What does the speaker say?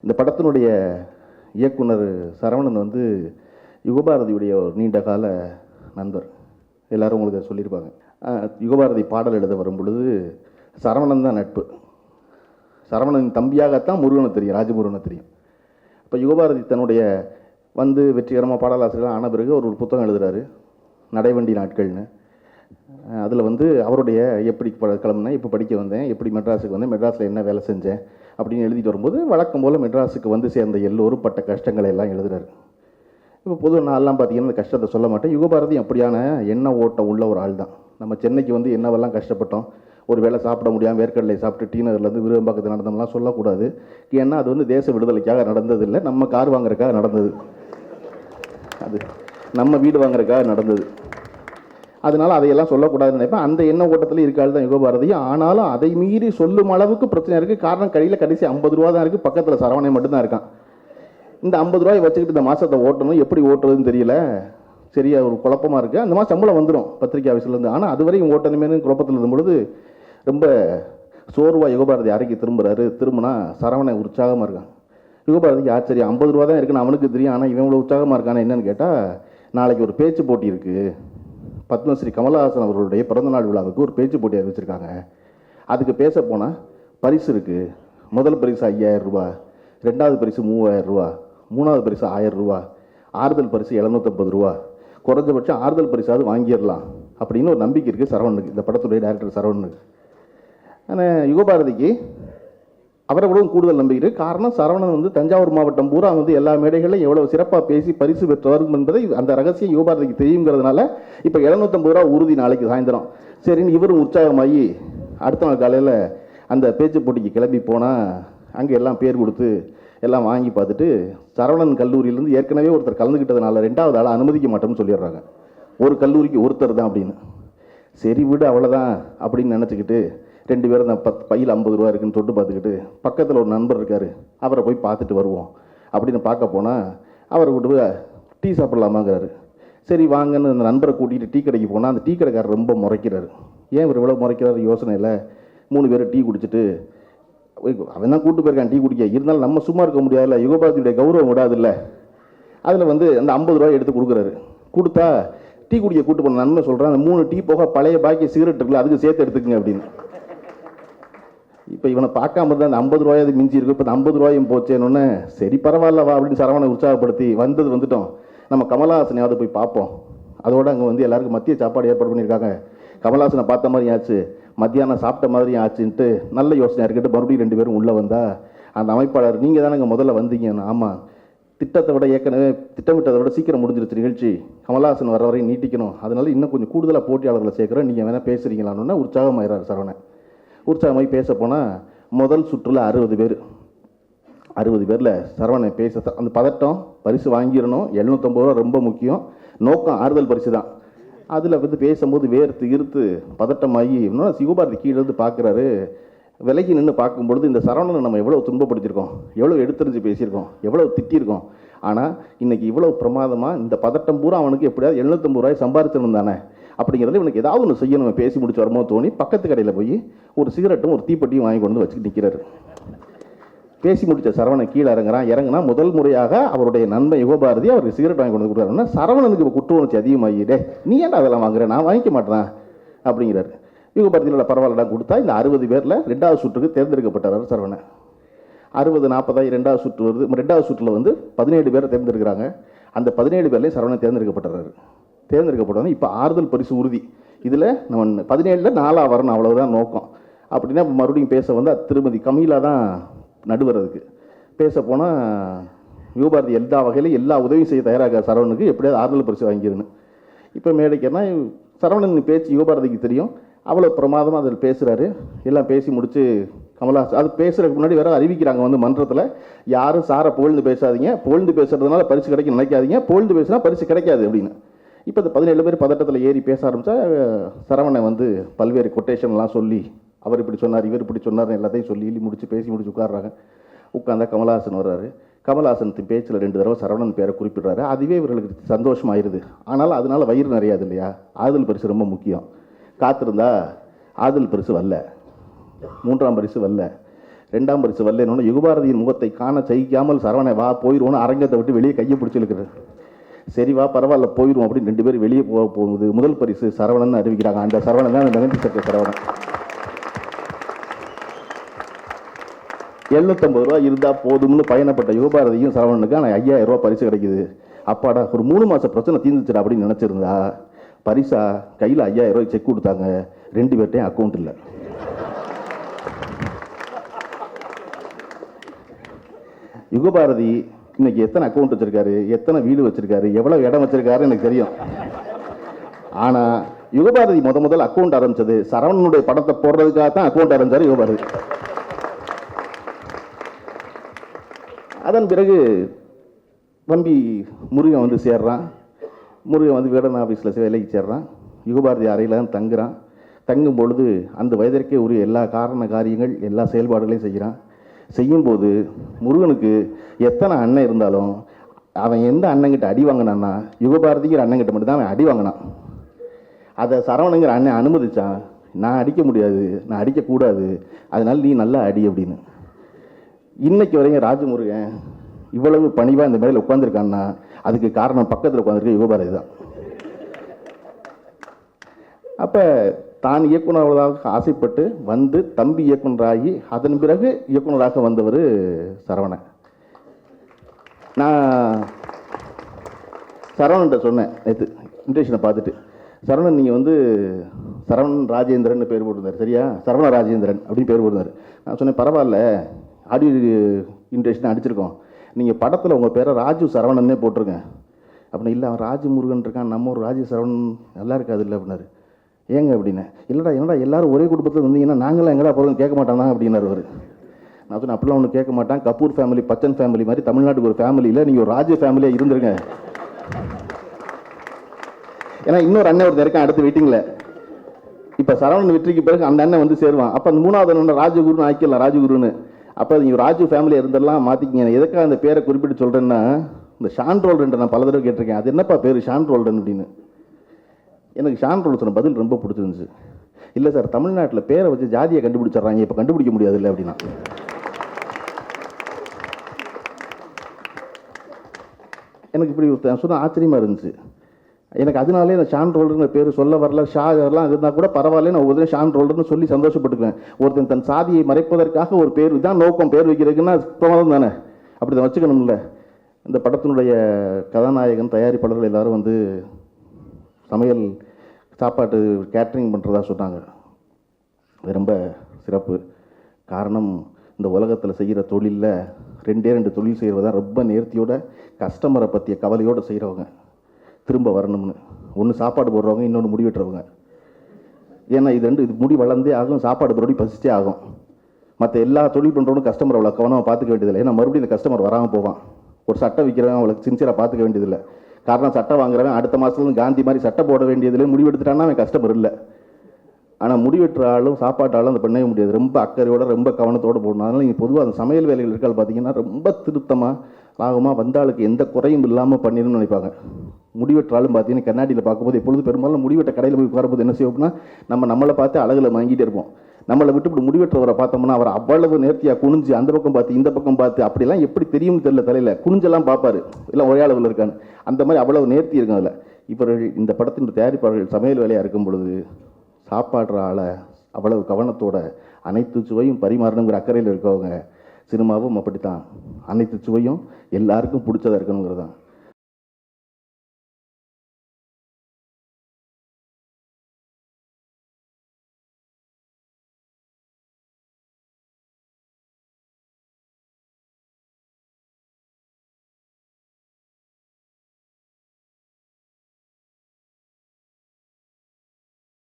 இந்த படத்தினுடைய இயக்குனர் சரவணன் வந்து யுகபாரதியுடைய ஒரு நீண்ட கால நண்பர். எல்லாரும் உங்களுக்கு சொல்லியிருப்பாங்க. யுகபாரதி பாடல் எழுத வரும் பொழுது சரவணன் தான் நட்பு. சரவணன் தம்பியாகத்தான் முருகனை தெரியும், ராஜமுருகனை தெரியும். இப்போ யுகபாரதி தன்னுடைய வந்து வெற்றிகரமாக பாடலாசிரியர் ஆன பிறகு ஒரு புத்தகம் எழுதுகிறாரு, நடைவண்டி நாட்கள்னு. அதில் வந்து அவருடைய எப்படி கிளம்புனேன், இப்போ படிக்க வந்தேன், எப்படி மெட்ராஸுக்கு வந்தேன், மெட்ராஸில் என்ன வேலை செஞ்சேன் அப்படின்னு எழுதிட்டு வரும்போது வழக்கம் போல் மெட்ராஸுக்கு வந்து சேர்ந்த எல்லோரும் பட்ட கஷ்டங்களை எல்லாம் எழுதுகிறாரு. இப்போ பொதுவாக நான்லாம் பார்த்தீங்கன்னா இந்த கஷ்டத்தை சொல்ல மாட்டேன். யுகபாரதி அப்படியான எண்ண ஓட்டம் உள்ள ஒரு ஆள் தான். நம்ம சென்னைக்கு வந்து என்னவெல்லாம் கஷ்டப்பட்டோம், ஒரு வேளை சாப்பிட முடியாமல் வேர்க்கடலை சாப்பிட்டு டி நகர்லேருந்து விருகம்பாக்கத்தில் நடந்தோம்லாம் சொல்லக்கூடாது. ஏன்னா அது வந்து தேச விடுதலைக்காக நடந்ததில்லை, நம்ம கார் வாங்குறதுக்காக நடந்தது, அது நம்ம வீடு வாங்குறதுக்காக நடந்தது. அதனால் அதையெல்லாம் சொல்லக்கூடாதுன்னு நினைப்பேன். அந்த எண்ண ஓட்டத்தில் இருக்காது தான் யுகபாரதி. ஆனாலும் அதை மீறி சொல்லும் அளவுக்கு பிரச்சனை இருக்குது. காரணம் கையில் கடைசி 50 ரூபா தான் இருக்குது, பக்கத்தில் சரவணன் மட்டும்தான் இருக்கான். இந்த 50 ரூபாயை வச்சுக்கிட்டு இந்த மாதத்தை ஓட்டணும், எப்படி ஓட்டுறதுன்னு தெரியல, சரியா ஒரு குழப்பமாக இருக்குது. அந்த மாதிரி சம்பளம் வந்துடும் பத்திரிகை ஆஃபீஸ்லேருந்து. ஆனால் அதுவரையும் ஓட்டணுமேனு குழப்பத்தில் இருக்கும்பொழுது ரொம்ப சோர்வாக யுகபாரதி அறைக்கு திரும்புகிறாரு. திரும்பினா சரவணன் உற்சாகமாக இருக்கான். யுகபாரதிக்கு ஆச்சரியம், 50 ரூபா தான் இருக்குன்னு அவனுக்கு தெரியும், ஆனால் இவன் இவ்வளோ உற்சாகமாக இருக்கானே என்னன்னு கேட்டால், நாளைக்கு ஒரு பேச்சு போட்டி இருக்குது, பத்மஸ்ரீ கமலஹாசன் அவர்களுடைய பிறந்தநாள் விழாவுக்கு ஒரு பேச்சு போட்டி அறிவிச்சிருக்காங்க. அதுக்கு பேச போனால் பரிசு இருக்குது. முதல் பரிசு 5000 ரூபா, ரெண்டாவது பரிசு 3000 ரூபா, மூணாவது பரிசு 1000 ரூபா, ஆறுதல் பரிசு 750 ரூபா, குறைஞ்சபட்சம் ஆறுதல் பரிசாவது வாங்கிடலாம் அப்படின்னு ஒரு நம்பிக்கை இருக்குது சரவணனுக்கு, இந்த படத்துடைய டைரக்டர் சரவணனுக்கு. ஆனால் யுகபாரதிக்கு அவரை விடவும் கூடுதல் நம்பிக்கை இருக்குது. காரணம் சரவணன் வந்து தஞ்சாவூர் மாவட்டம் பூரா வந்து எல்லா மேடைகளிலும் எவ்வளோ சிறப்பாக பேசி பரிசு பெற்றவர் என்பதை அந்த ரகசியம் யுகபாரதிக்கு தெரியுங்கிறதுனால இப்போ 750 ரூபா உறுதி நாளைக்கு சாயந்தரம். சரின்னு இவரும் உற்சாகமாகி அடுத்த நாள் காலையில் அந்த பேச்சு போட்டிக்கு கிளம்பி போனால் அங்கே எல்லாம் பேர் கொடுத்து எல்லாம் வாங்கி பார்த்துட்டு சரவணன் கல்லூரியிலேருந்து ஏற்கனவே ஒருத்தர் கலந்துக்கிட்டதுனால 2வது ஆளை அனுமதிக்க மாட்டோம்னு சொல்லிடுறாங்க. ஒரு கல்லூரிக்கு ஒருத்தர் தான் அப்படின்னு. சரி விடு அவ்வளோதான் அப்படின்னு நினச்சிக்கிட்டு 2 பேரும் தான் பையில் 50 ரூபா இருக்குன்னு தொட்டு பார்த்துக்கிட்டு பக்கத்தில் ஒரு நண்பர் இருக்கார், அவரை போய் பார்த்துட்டு வருவோம் அப்படின்னு பார்க்க போனால் அவரை கூட்டு போய் டீ சாப்பிட்லாமாங்கிறாரு. சரி வாங்கன்னு அந்த நண்பரை கூட்டிகிட்டு டீ கடைக்கு போனால் அந்த டீ கடைக்காரர் ரொம்ப முறைக்கிறாரு. ஏன் இவர் இவ்வளோ முறைக்கிறாரு யோசனை இல்லை. 3 பேர் டீ குடிச்சிட்டு அவன் தான் கூப்பிட்டு போயிருக்கான் டீ குடிக்க, இருந்தாலும் நம்ம சும்மா இருக்க முடியாதுல்ல, யுகபாரதியுடைய கௌரவம் விடாதுல்ல. அதில் வந்து அந்த 50 ரூபாய் எடுத்து கொடுக்குறாரு. கொடுத்தா டீ குடிக்க கூட்டு போன நன்மை சொல்கிறேன், அந்த 3 டீ போக பழைய பாக்கி சிகரெட் இருக்குல்ல அதுக்கு சேர்த்து எடுத்துக்குங்க அப்படின்னு. இப்போ இவனை பார்க்காம தான் அந்த 50 ரூபாய் அது மிஞ்சி இருக்கும். இப்போ அந்த 50 ரூபாயும் போச்சேன்னு சரி பரவாயில்ல வா அப்படின்னு சரவணனை உற்சாகப்படுத்தி வந்துட்டோம், நம்ம கமலஹாசனையாவது போய் பார்ப்போம். அதோட அங்கே வந்து எல்லாருக்கும் மதிய சாப்பாடு ஏற்பாடு பண்ணியிருக்காங்க. கமலஹாசனை பார்த்த மாதிரியும் ஆச்சு, மத்தியானம் சாப்பிட்ட மாதிரியும் ஆச்சுன்ட்டு நல்ல யோசனை இருக்கட்டும். மறுபடியும் 2 பேரும் உள்ளே வந்தால் அந்த அமைப்பாளர் நீங்கள் தானே இங்கே முதல்ல வந்தீங்க. ஆமாம், திட்டத்தை விட ஏற்கனவே திட்டமிட்டதை விட சீக்கிரம் முடிஞ்சிருச்சு நிகழ்ச்சி, கமலஹாசன் வர வரையும் நீட்டிக்கணும், அதனால இன்னும் கொஞ்சம் கூடுதலாக போட்டியாளர்களை சேர்க்குறோம், நீங்கள் வேணால் பேசுகிறீங்களான்னு உற்சாகமாயிறார் சரவணன். உற்சாகமாகி பேச போனால் முதல் சுற்றில் 60 பேர். 60 பேரில் சரவணன் பேச அந்த பதட்டம், பரிசு வாங்கிடணும், 750 ரூபா ரொம்ப முக்கியம், நோக்கம் ஆறுதல் பரிசு தான். அதில் வந்து பேசும்போது வேர்த்து இருத்து பதட்டமாகி இன்னும் யுகபாரதி கீழே இருந்து பார்க்குறாரு. விலகி நின்று பார்க்கும்பொழுது இந்த சரவணனை நம்ம எவ்வளோ துன்பப்படுத்தியிருக்கோம், எவ்வளோ எடுத்துரிஞ்சு பேசியிருக்கோம், எவ்வளோ திட்டியிருக்கோம். ஆனால் இன்றைக்கி இவ்வளோ பிரமாதமாக இந்த பதட்டம் பூரா அவனுக்கு எப்படியாவது 750 ரூபாய் சம்பாரிச்சிருந்தானே தானே அப்படிங்கிறது இவனுக்கு ஏதாவது ஒன்று செய்யணும், பேசி முடிச்சு வரும்போது தோணி பக்கத்து கடையில் போய் ஒரு சிகரெட்டும் ஒரு தீப்பெட்டியும் வாங்கி கொண்டு வந்து வச்சுக்கிட்டு நிற்கிறாரு. பேசி முடித்த சரவணன் கீழே இறங்குனா முதல் முறையாக அவருடைய நண்பன் யுகபாரதி அவருக்கு சிகரெட் வாங்கி கொண்டு கொடுக்குறாருன்னா சரவணனுக்கு இப்போ குற்ற உணர்ச்சி அதிகமாகிடே, நீ ஏன்டா அதெல்லாம் வாங்குறேன், நான் வாங்கிக்க மாட்டேன் அப்படிங்கிறாரு. யுகபாரதியோட பரவாயில்லடா கொடுத்தா இந்த 60 பேரில் 2வது சுற்றுக்கு தேர்ந்தெடுக்கப்பட்டார் சரவணன். 60-40 2வது சுற்று வருது. 2வது சுற்றில் வந்து 17 பேரை தேர்ந்தெடுக்கிறாங்க. அந்த 17 பேர்லேயும் சரவணன் தேர்ந்தெடுக்கப்பட்டார். தேர்ந்தெடுக்கப்பட்டது இப்போ ஆறுதல் பரிசு உறுதி. இதில் நம்ம 17ல் 4ஆ வரணும், அவ்வளவுதான் நோக்கம். அப்படின்னா மறுபடியும் பேச வந்து திருமதி கமீலா தான் நடுவரதுக்கு. பேச போனால் யுகபாரதி எல்லா வகையிலும் எல்லா உதவியும் செய்ய தயாராக சரவணனுக்கு எப்படியாவது ஆறுதல் பரிசு வாங்கிடுன்னு. இப்போ மேடைக்குன்னா சரவணன் பேச்சு யுகபாரதிக்கு தெரியும், அவ்வளோ பிரமாதமாக அதில் பேசுகிறாரு. எல்லாம் பேசி முடித்து கமலஹாசன் அது பேசுகிறதுக்கு முன்னாடி வேறு அறிவிக்கிறாங்க வந்து மன்றத்தில், யாரும் சாரை புகழ்ந்து பேசாதீங்க, புகழ்ந்து பேசுகிறதுனால பரிசு கிடைக்க நினைக்காதீங்க, புகழ்ந்து பேசுனா பரிசு கிடைக்காது அப்படின்னு. இப்போ இந்த 17 பேர் பதட்டத்தில் ஏறி பேச ஆரம்பித்தா சரவணன் வந்து பல்வேறு கொட்டேஷன்லாம் சொல்லி அவர் இப்படி சொன்னார் இவர் இப்படி சொன்னார் எல்லாத்தையும் சொல்லி பேசி முடிச்சு உட்காடுறாங்க. உட்காந்தா கமலஹாசன் வர்றாரு. கமலஹாசன் பேச்சில் 2 தடவை சரவணன் பேரை குறிப்பிடுறாரு. அதுவே இவர்களுக்கு சந்தோஷமாயிருது. ஆனாலும் அதனால வயிறு நிறையாது இல்லையா, ஆறுதல் பரிசு ரொம்ப முக்கியம். காத்திருந்தா ஆறுதல் பரிசு வரல, 3ஆம் பரிசு வரல. 2ஆம் பரிசு வரலன்னு யுகபாரதியின் முகத்தை காண சகிக்காமல் சரவணை வா போயிடுவோன்னு அரங்கத்தை விட்டு வெளியே கையை பிடிச்சி இழுக்கிறார். சரி வா பரவாயில்ல போயிடுவோம் அப்படின்னு 2 பேர் வெளியே போகுது. முதல் பரிசு சரவணன் அறிவிக்கிறாங்க. அந்த சரவணன் தான் மெகந்தி சட்ட சரவணன். 750 ரூபா இருந்தால் போதும்னு பயணப்பட்ட யுகபாரதியும் சரவணனுக்கு ஆனால் 5000 ரூபா பரிசு கிடைக்குது. அப்பாடா ஒரு 3 மாத பிரச்சனை தீர்ந்துச்சுடா அப்படின்னு நினச்சிருந்தா பரிசா கையில் 5000 ரூபாய் செக் கொடுத்தாங்க. 2 பேர்ட்டையும் அக்கௌண்ட் இல்லை. யுகபாரதி இன்னைக்கு எத்தனை அக்கௌண்ட் வச்சிருக்காரு, எத்தனை வீடு வச்சிருக்காரு, எவ்வளவு இடம் வச்சிருக்காரு எனக்கு தெரியும். ஆனா யுகபாரதி முதல் அக்கௌண்ட் ஆரம்பிச்சது சரவணனுடைய படத்தை போடுறதுக்காக தான் அக்கௌண்ட் ஆரம்பிச்சாரு யுகபாரதி. அதன் பிறகு தம்பி முருகன் வந்து சேர்றான். முருகன் வந்து வேடன் ஆஃபீஸில் வேலைக்கு சேர்றான். யுகபாரதி அறையில் தான் தங்குறான். தங்கும் பொழுது அந்த வயதிற்கே உரிய எல்லா காரியங்கள் எல்லா செயல்பாடுகளையும் செய்கிறான். செய்யும்போது முருகனுக்கு எத்தனை அண்ணன் இருந்தாலும் அவன் எந்த அண்ணங்கிட்ட அடி வாங்கினான்னா யுகபாரதிங்கிற அண்ணங்கிட்ட மட்டும்தான் அவன் அடி வாங்கினான். அதை சரவணங்கிற அண்ணன் அனுமதிச்சான். நான் அடிக்க முடியாது, நான் அடிக்கக்கூடாது, அதனால நீ நல்லா அடி அப்படின்னு. இன்னைக்கு வரைக்கும் ராஜமுருகன் இவ்வளவு பணிவாக இந்த மேலே உட்காந்துருக்கான்னா அதுக்கு காரணம் பக்கத்தில் உட்காந்துருக்க யுகபாரதி தான். அப்போ தான் இயக்குனராக ஆசைப்பட்டு வந்து தம்பி இயக்குனராகி அதன் பிறகு இயக்குனராக வந்தவர் சரவணன். நான் சரவணன்ட்ட சொன்னேன் நேற்று இன்விடேஷனை பார்த்துட்டு, சரவணன் நீங்கள் வந்து சரவணன் ராஜேந்திரன் பேர் போட்டிருந்தார் சரியா, சரவண ராஜேந்திரன் அப்படின்னு பேர் போட்டிருந்தார். நான் சொன்னேன் பரவாயில்ல ஆடியோ இன்விடேஷன் அடிச்சிருக்கோம், நீங்கள் படத்தில் உங்கள் பேரை ராஜு சரவணன்னே போட்டிருங்க அப்படின்னு. இல்லை அவன் ராஜு முருகன் இருக்கான், நம்ம ஒரு ராஜு சரவணன் நல்லா இருக்காது இல்லை அப்படின்னாரு. ஏங்க அப்படின்னு. இல்லைடா என்னடா எல்லாரும் ஒரே குடும்பத்தில் இருந்தீங்கன்னா நாங்களாம் எங்கடா போகிறோம் கேட்க மாட்டானா அப்படின்னாரு அவர். நான் சொன்னேன் அப்படிலாம் ஒன்று கேட்க மாட்டான், கபூர் ஃபேமிலி பச்சன் ஃபேமிலி மாதிரி தமிழ்நாட்டுக்கு ஒரு ஃபேமிலியில் நீங்கள் ஒரு ராஜு ஃபேமிலியாக இருந்துருங்க. ஏன்னா இன்னொரு அண்ணன் ஒருத்தர் இருக்கான் அடுத்த வெயிட்டிங்கில். இப்போ சரவணன் வெற்றிக்கு பிறகு அந்த அண்ணன் வந்து சேருவான். அப்போ அந்த 3வது அண்ணன் ராஜகுருன்னு ஆக்கிடலாம் ராஜகுருன்னு. அப்போ நீங்கள் ராஜு ஃபேமிலியாக இருந்தெல்லாம் மாற்றிக்கிங்க. எதுக்காக அந்த பேரை குறிப்பிட்டு சொல்கிறேன்னா இந்த ஷான் ரோல்டன் நான் பல தடவை கேட்டிருக்கேன், அது என்னப்பா பேர் ஷான் ரோல்டன் அப்படின்னு. எனக்கு ஷான் ரோல்டன் சொன்ன பதில் ரொம்ப பிடிச்சிருந்துச்சு. இல்லை சார் தமிழ்நாட்டில் பேரை வச்சு ஜாதியை கண்டுபிடிச்சிட்றாங்க, இப்போ கண்டுபிடிக்க முடியாது இல்லை அப்படின்னா. எனக்கு இப்படி சொன்ன ஆச்சரியமாக இருந்துச்சு. எனக்கு அதனாலே நான் ஷான் ரோல்டர்னு பேர் சொல்ல வரல, ஷா எல்லாம் இருந்தால் கூட பரவாயில்ல, நான் ஒவ்வொரு ஷான் ரோல்டர்னு சொல்லி சந்தோஷப்பட்டுக்குவேன். ஒருத்தன் தன் சாதியை மறைப்பதற்காக ஒரு பேர் இதான் நோக்கம், பேர் வைக்கிறதுக்குன்னா பிரமாதம் தானே, அப்படி தான் வச்சுக்கணும்ல. இந்த படத்தினுடைய கதாநாயகன் தயாரிப்பாளர்கள் எல்லாரும் வந்து சமையல் சாப்பாட்டு கேட்ரிங் பண்ணுறதா சொன்னாங்க. அது ரொம்ப சிறப்பு. காரணம் இந்த உலகத்தில் செய்கிற தொழிலில் 2 தொழில் செய்கிறதா ரொம்ப நேர்த்தியோட கஸ்டமரை பற்றிய கவலையோடு செய்கிறவங்க திரும்ப வரணும்னு. ஒன்று சாப்பாடு போடுறவங்க, இன்னொன்று முடி வெட்டுறவங்க. ஏன்னா இது முடி வளர்ந்தே ஆகும், சாப்பாடு போடுறோடி பசிச்சே ஆகும். மற்ற எல்லா தொழில் பண்ணுறவனும் கஸ்டமர் அவ்வளோ கவனமாக பார்த்துக்க வேண்டியதில்லை. ஏன்னா மறுபடியும் இந்த கஸ்டமர் வராமல் போவான். ஒரு சட்டை விற்கிறவன் அவளுக்கு சின்சியராக பார்த்துக்க வேண்டியதில்லை. காரணம் சட்டை வாங்குறவன் அடுத்த மாதத்துலேருந்து காந்தி மாதிரி சட்டை போட வேண்டியதில்லை, முடிவெடுத்துட்டான்னா அவன் கஸ்டமர் இல்லை. ஆனால் முடிவெட்டுற ஆளும் சாப்பாட்டாலும் அதை பண்ணவே முடியாது. ரொம்ப அக்கறையோட ரொம்ப கவனத்தோடு போடணும். அதனால் நீங்கள் பொதுவாக அந்த சமையல் வேலைகள் இருக்கால் பார்த்தீங்கன்னா ரொம்ப திருத்தமாக லாகமாக வந்தாளுக்கு எந்த குறையும் இல்லாமல் பண்ணிடணும்னு நினைப்பாங்க. முடிவெற்றாலும் பார்த்தீங்கன்னா கண்ணாடியில் பார்க்கும்போது எப்பொழுது பெரும்பாலும் முடிவெட்ட கடையில் போய் உட்காரும்போது என்ன செய்வோம்னா நம்மளை பார்த்து அழகில் வாங்கிட்டே இருப்போம். நம்மளை விட்டு இப்படி முடிவெற்றவரை பார்த்தோம்னா அவர் அவ்வளவு நேர்த்தியாக குனிஞ்சு அந்த பக்கம் பார்த்து இந்த பக்கம் பார்த்து அப்படிலாம் எப்படி தெரியும்னு தெரியல, தலையில் குனிஞ்செல்லாம் பார்ப்பாரு, இல்லை ஒரே அளவில் இருக்கான்னு. அந்த மாதிரி அவ்வளவு நேர்த்தி இருக்கும் அதில். இவர்கள் இந்த படத்தின் தயாரிப்பாளர்கள் சமையல் வேலையாக இருக்கும் பொழுது சாப்பாடுற ஆளை அவ்வளவு கவனத்தோட அனைத்து சுவையும் பரிமாறணுங்கிற அக்கறையில் இருக்கவங்க. சினிமாவும் அப்படித்தான், அனைத்து சுவையும் எல்லாருக்கும் பிடிச்சதாக இருக்கணுங்கிறது தான்.